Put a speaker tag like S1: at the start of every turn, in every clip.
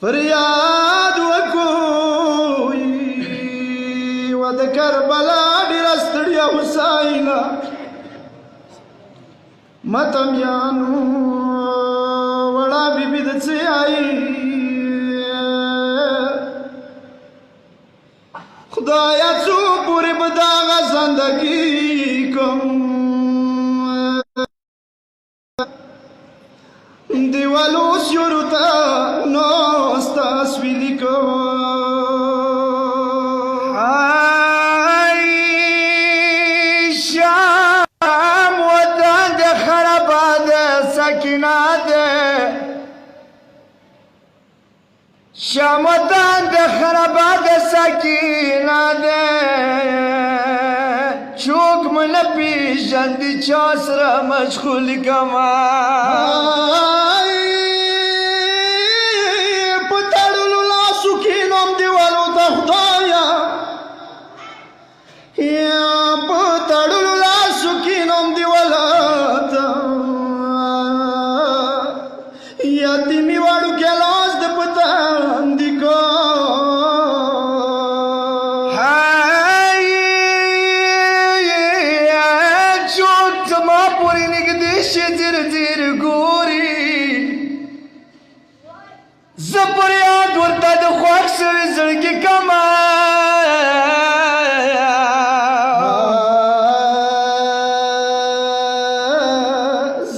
S1: فریاد وکوي و د کربلا ډېره ستړیا حسینه متمیانو وړه بیبي د څه آی خدایا څو پورې به دغه زندګي کوم دیوالو سیورو ته ناسته سویلي کوم شام وطن د خرابات سکینه ده شام وطن د خرابات سکینه ده چوک من پیژندی چا سره مشغول کما په تړلو لاسو کښېنم دیوالو ته خدایا یا په تړلو لاسو کښېنم دیوالو ته یتیمي وړوکی لاس د په تندي کو زیر زیر ګوري زه پر یاد ورته د خوښ شوي زړګي کما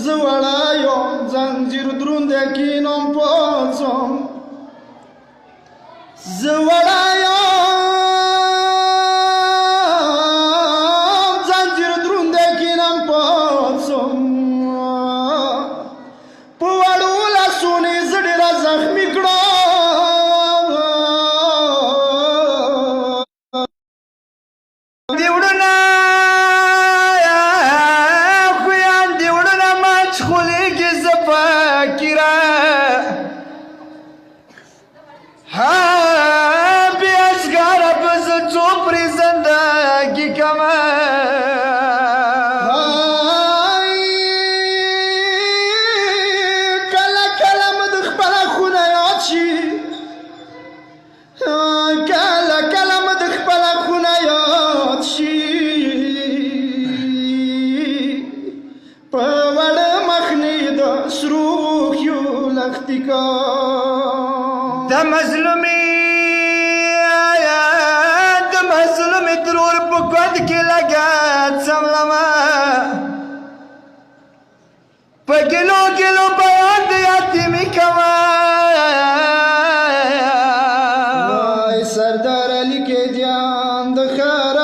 S1: زه وړه یم زنځیر دروند کښېنم پاڅم زه وړه یم زنځیر دروند کښېنم پاڅم زخمی کړه دیوړنا خویان دیوړنا ماچ خولیږي زه فقیره ها بې اشګاره به زه څو پرې زندګي کومه کله کله مې د خپله خونه یاد شي په وړه مخنۍ د سرو خیو لښتي کا د مظلومې ترور په کود کې لګه څملمه په ګلو ګلو بیان د یتیمي کوه سردار علی کے جان د خیر